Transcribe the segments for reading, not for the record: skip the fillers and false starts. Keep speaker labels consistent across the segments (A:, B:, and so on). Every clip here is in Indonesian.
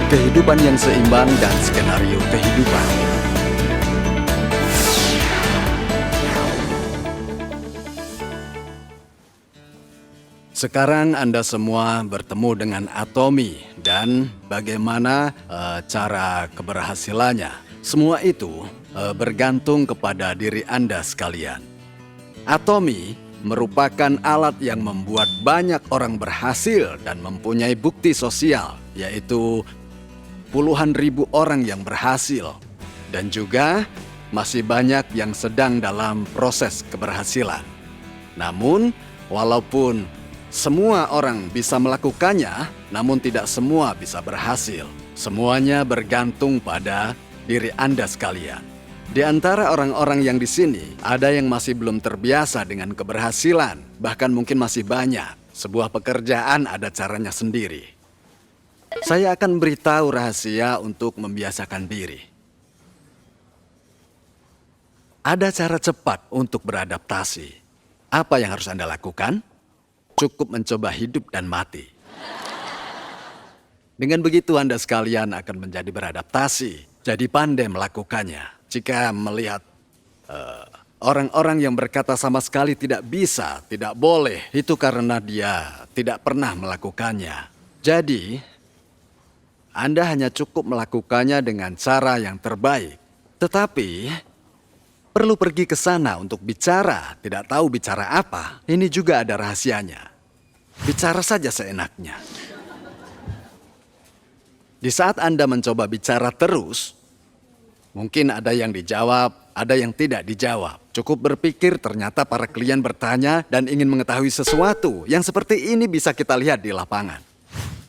A: kehidupan yang seimbang dan skenario kehidupan. Sekarang Anda semua bertemu dengan Atomy dan bagaimana cara keberhasilannya. Semua itu bergantung kepada diri Anda sekalian. Atomy merupakan alat yang membuat banyak orang berhasil dan mempunyai bukti sosial, yaitu puluhan ribu orang yang berhasil. Dan juga masih banyak yang sedang dalam proses keberhasilan. Namun, walaupun semua orang bisa melakukannya, namun tidak semua bisa berhasil. Semuanya bergantung pada diri Anda sekalian. Di antara orang-orang yang di sini, ada yang masih belum terbiasa dengan keberhasilan, bahkan mungkin masih banyak. Sebuah pekerjaan ada caranya sendiri. Saya akan beritahu rahasia untuk membiasakan diri. Ada cara cepat untuk beradaptasi. Apa yang harus Anda lakukan? Cukup mencoba hidup dan mati. Dengan begitu Anda sekalian akan menjadi beradaptasi, jadi pandai melakukannya. Jika melihat orang-orang yang berkata sama sekali tidak bisa, tidak boleh, itu karena dia tidak pernah melakukannya. Jadi, Anda hanya cukup melakukannya dengan cara yang terbaik. Tetapi, perlu pergi ke sana untuk bicara, tidak tahu bicara apa. Ini juga ada rahasianya. Bicara saja seenaknya. Di saat Anda mencoba bicara terus, mungkin ada yang dijawab, ada yang tidak dijawab. Cukup berpikir, ternyata para klien bertanya dan ingin mengetahui sesuatu. Yang seperti ini bisa kita lihat di lapangan.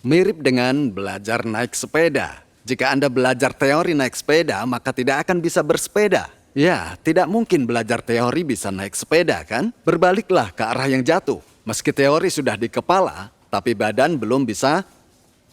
A: Mirip dengan belajar naik sepeda. Jika Anda belajar teori naik sepeda, maka tidak akan bisa bersepeda. Ya, tidak mungkin belajar teori bisa naik sepeda, kan? Berbaliklah ke arah yang jatuh. Meski teori sudah di kepala, tapi badan belum bisa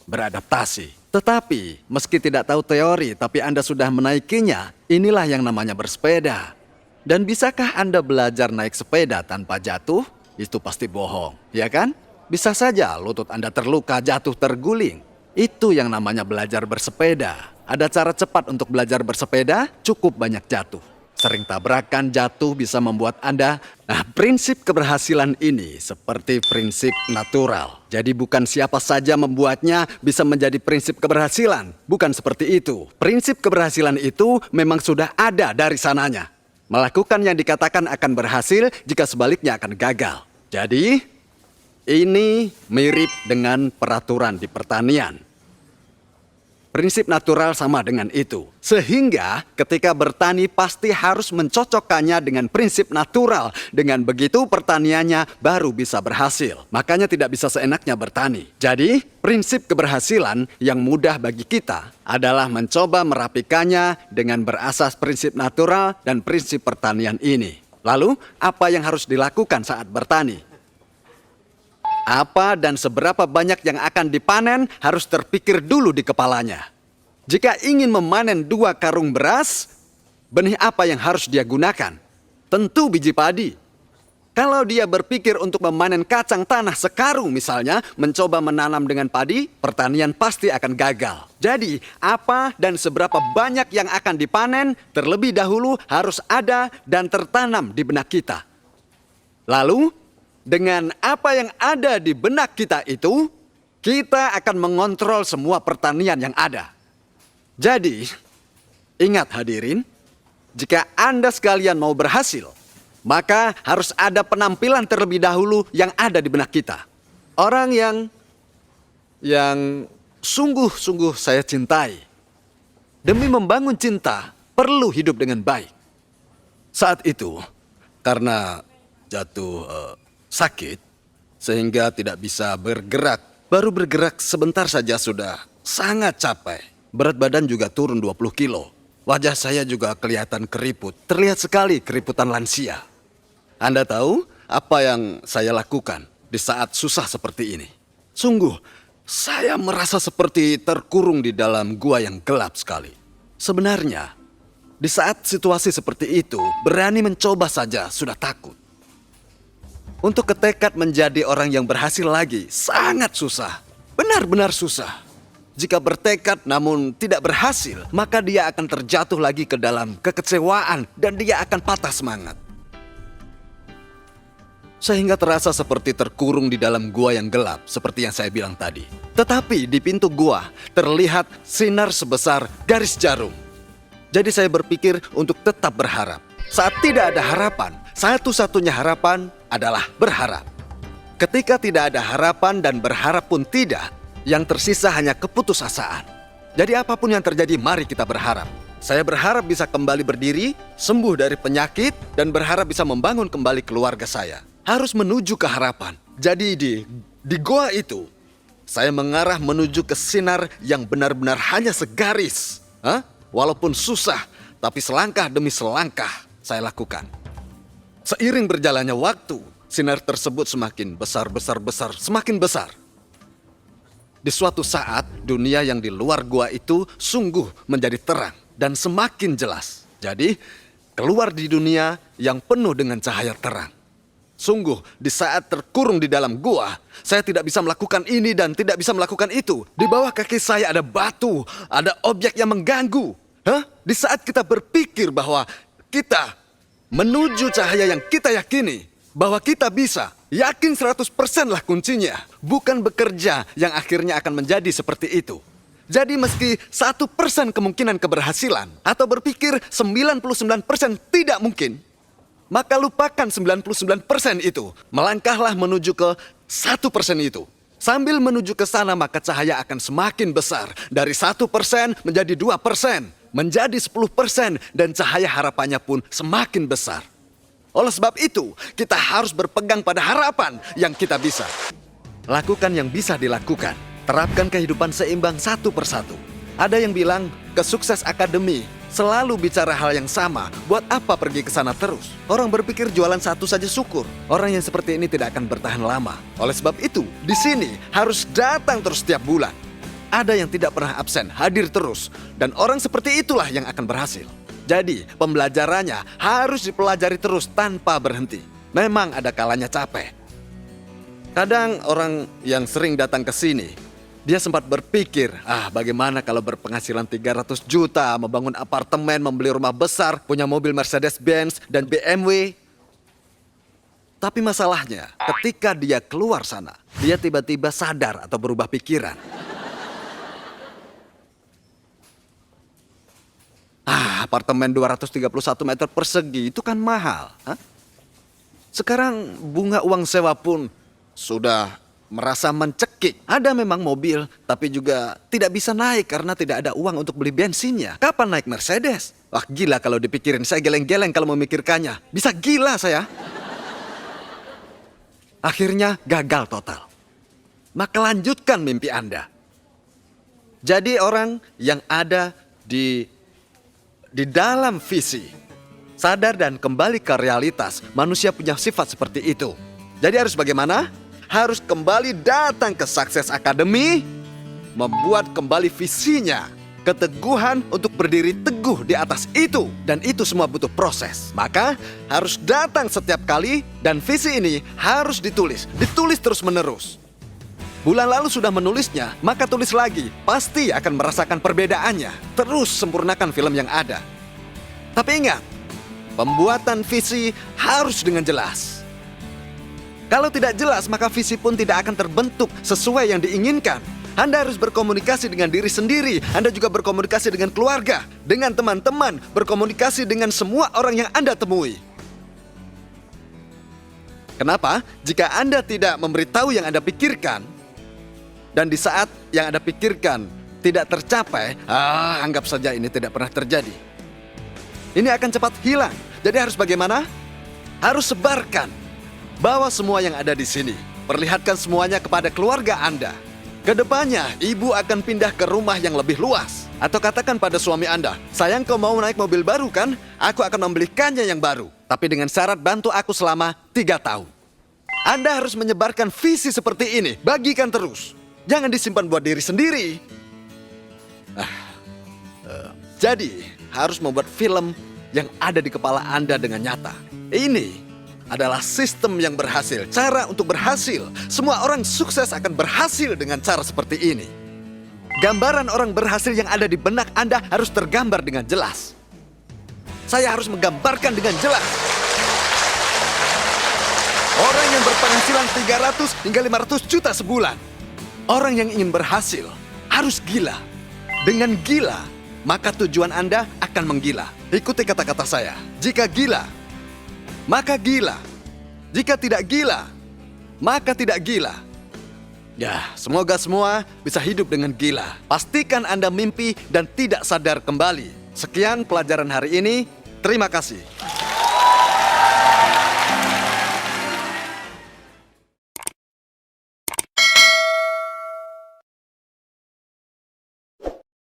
A: beradaptasi. Tetapi, meski tidak tahu teori, tapi Anda sudah menaikinya, inilah yang namanya bersepeda. Dan bisakah Anda belajar naik sepeda tanpa jatuh? Itu pasti bohong, ya kan? Bisa saja lutut Anda terluka, jatuh, terguling. Itu yang namanya belajar bersepeda. Ada cara cepat untuk belajar bersepeda, cukup banyak jatuh. Sering tabrakan, jatuh bisa membuat Anda... Nah, prinsip keberhasilan ini seperti prinsip natural. Jadi bukan siapa saja membuatnya bisa menjadi prinsip keberhasilan. Bukan seperti itu. Prinsip keberhasilan itu memang sudah ada dari sananya. Melakukan yang dikatakan akan berhasil jika sebaliknya akan gagal. Jadi, ini mirip dengan peraturan di pertanian. Prinsip natural sama dengan itu. Sehingga ketika bertani pasti harus mencocokkannya dengan prinsip natural. Dengan begitu pertaniannya baru bisa berhasil. Makanya tidak bisa seenaknya bertani. Jadi prinsip keberhasilan yang mudah bagi kita adalah mencoba merapikannya dengan berasas prinsip natural dan prinsip pertanian ini. Lalu apa yang harus dilakukan saat bertani? Apa dan seberapa banyak yang akan dipanen harus terpikir dulu di kepalanya. Jika ingin memanen 2 karung beras, benih apa yang harus dia gunakan? Tentu biji padi. Kalau dia berpikir untuk memanen kacang tanah sekarung misalnya, mencoba menanam dengan padi, pertanian pasti akan gagal. Jadi, apa dan seberapa banyak yang akan dipanen, terlebih dahulu harus ada dan tertanam di benak kita. Lalu, dengan apa yang ada di benak kita itu, kita akan mengontrol semua pertanian yang ada. Jadi, ingat hadirin, jika Anda sekalian mau berhasil, maka harus ada penampilan terlebih dahulu yang ada di benak kita. Orang yang sungguh-sungguh saya cintai. Demi membangun cinta, perlu hidup dengan baik. Saat itu, karena jatuh sakit, sehingga tidak bisa bergerak. Baru bergerak sebentar saja sudah sangat capek. Berat badan juga turun 20 kilo. Wajah saya juga kelihatan keriput. Terlihat sekali keriputan lansia. Anda tahu apa yang saya lakukan di saat susah seperti ini? Sungguh, saya merasa seperti terkurung di dalam gua yang gelap sekali. Sebenarnya, di saat situasi seperti itu, berani mencoba saja sudah takut. Untuk ketekad menjadi orang yang berhasil lagi, sangat susah. Benar-benar susah. Jika bertekad namun tidak berhasil, maka dia akan terjatuh lagi ke dalam kekecewaan dan dia akan patah semangat. Sehingga terasa seperti terkurung di dalam gua yang gelap, seperti yang saya bilang tadi. Tetapi di pintu gua terlihat sinar sebesar garis jarum. Jadi saya berpikir untuk tetap berharap. Saat tidak ada harapan, satu-satunya harapan adalah berharap. Ketika tidak ada harapan dan berharap pun tidak, yang tersisa hanya keputusasaan. Jadi apapun yang terjadi, mari kita berharap. Saya berharap bisa kembali berdiri, sembuh dari penyakit, dan berharap bisa membangun kembali keluarga saya. Harus menuju ke harapan. Jadi di goa itu, saya mengarah menuju ke sinar yang benar-benar hanya segaris. Walaupun susah, tapi selangkah demi selangkah saya lakukan. Seiring berjalannya waktu, sinar tersebut semakin besar, semakin besar. Di suatu saat, dunia yang di luar gua itu sungguh menjadi terang dan semakin jelas. Jadi, keluar di dunia yang penuh dengan cahaya terang. Sungguh, di saat terkurung di dalam gua, saya tidak bisa melakukan ini dan tidak bisa melakukan itu. Di bawah kaki saya ada batu, ada objek yang mengganggu. Di saat kita berpikir bahwa kita menuju cahaya yang kita yakini, bahwa kita bisa, yakin 100% lah kuncinya. Bukan bekerja yang akhirnya akan menjadi seperti itu. Jadi meski 1% kemungkinan keberhasilan, atau berpikir 99% tidak mungkin, maka lupakan 99% itu. Melangkahlah menuju ke 1% itu. Sambil menuju ke sana, maka cahaya akan semakin besar. Dari 1% menjadi 2%, menjadi 10%, dan cahaya harapannya pun semakin besar. Oleh sebab itu, kita harus berpegang pada harapan yang kita bisa. Lakukan yang bisa dilakukan. Terapkan kehidupan seimbang satu persatu. Ada yang bilang, kesukses akademi selalu bicara hal yang sama. Buat apa pergi ke sana terus? Orang berpikir jualan satu saja syukur. Orang yang seperti ini tidak akan bertahan lama. Oleh sebab itu, di sini harus datang terus setiap bulan. Ada yang tidak pernah absen, hadir terus. Dan orang seperti itulah yang akan berhasil. Jadi, pembelajarannya harus dipelajari terus tanpa berhenti. Memang ada kalanya capek. Kadang orang yang sering datang ke sini, dia sempat berpikir, bagaimana kalau berpenghasilan 300 juta, membangun apartemen, membeli rumah besar, punya mobil Mercedes-Benz dan BMW. Tapi masalahnya, ketika dia keluar sana, dia tiba-tiba sadar atau berubah pikiran. Apartemen 231 meter persegi itu kan mahal. Sekarang bunga uang sewa pun sudah merasa mencekik. Ada memang mobil, tapi juga tidak bisa naik karena tidak ada uang untuk beli bensinnya. Kapan naik Mercedes? Wah, gila kalau dipikirin. Saya geleng-geleng kalau memikirkannya. Bisa gila saya. Akhirnya gagal total. Maka lanjutkan mimpi Anda. Jadi orang yang ada di dalam visi, sadar dan kembali ke realitas, manusia punya sifat seperti itu. Jadi harus bagaimana? Harus kembali datang ke Sukses Academy, membuat kembali visinya, keteguhan untuk berdiri teguh di atas itu. Dan itu semua butuh proses. Maka harus datang setiap kali dan visi ini harus ditulis terus menerus. Bulan lalu sudah menulisnya, maka tulis lagi. Pasti akan merasakan perbedaannya. Terus sempurnakan film yang ada. Tapi ingat, pembuatan visi harus dengan jelas. Kalau tidak jelas, maka visi pun tidak akan terbentuk sesuai yang diinginkan. Anda harus berkomunikasi dengan diri sendiri. Anda juga berkomunikasi dengan keluarga, dengan teman-teman, berkomunikasi dengan semua orang yang Anda temui. Kenapa? Jika Anda tidak memberitahu yang Anda pikirkan, dan di saat yang Anda pikirkan tidak tercapai, anggap saja ini tidak pernah terjadi. Ini akan cepat hilang. Jadi harus bagaimana? Harus sebarkan. Bawa semua yang ada di sini. Perlihatkan semuanya kepada keluarga Anda. Kedepannya, ibu akan pindah ke rumah yang lebih luas. Atau katakan pada suami Anda, sayang kau mau naik mobil baru kan? Aku akan membelikannya yang baru. Tapi dengan syarat bantu aku selama 3 tahun. Anda harus menyebarkan visi seperti ini. Bagikan terus. Jangan disimpan buat diri sendiri. Jadi, harus membuat film yang ada di kepala Anda dengan nyata. Ini adalah sistem yang berhasil. Cara untuk berhasil. Semua orang sukses akan berhasil dengan cara seperti ini. Gambaran orang berhasil yang ada di benak Anda harus tergambar dengan jelas. Saya harus menggambarkan dengan jelas. Orang yang berpenghasilan 300 hingga 500 juta sebulan. Orang yang ingin berhasil harus gila. Dengan gila, maka tujuan Anda akan menggila. Ikuti kata-kata saya. Jika gila, maka gila. Jika tidak gila, maka tidak gila. Ya, semoga semua bisa hidup dengan gila. Pastikan Anda mimpi dan tidak sadar kembali. Sekian pelajaran hari ini. Terima kasih.